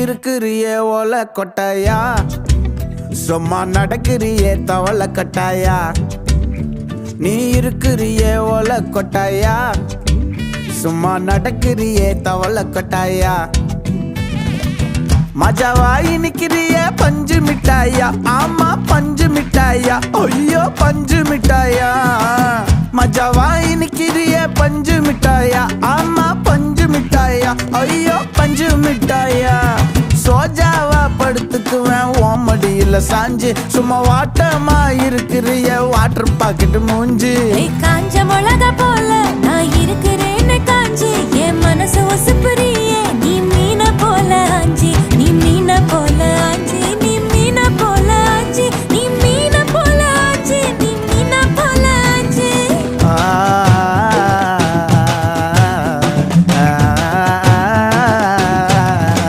இருக்கிறியே ஓல கொட்டாயா, சும்மா நடக்கிறியே தவள கட்டாயா. நீ இருக்கிறியே ஓல கொட்டாயா, சும்மா நடக்கிறியே தவள கொட்டாயா. மஜாவாய் நிக்கிறியே பஞ்சு மிட்டாயா, ஆமா பஞ்சு மிட்டாயா, ஐயோ பஞ்சு மிட்டாயா. மஜாவாய் நிக்கிறியே பஞ்சு மிட்டாயா, ஆமா பஞ்சு மிட்டாயா, ஐயோ பஞ்சு மிட்டாயா. சோஜாவா படுத்துக்குவேன் ஓமடியில சாஞ்சு, சும்மா வாட்டமா இருக்கிறிய வாட்டர் பாக்கெட் மூஞ்சி. காஞ்ச மிளகா போல நான் இருக்கிறேன்னு காஞ்சி, என் மனசு ஒசுப்பு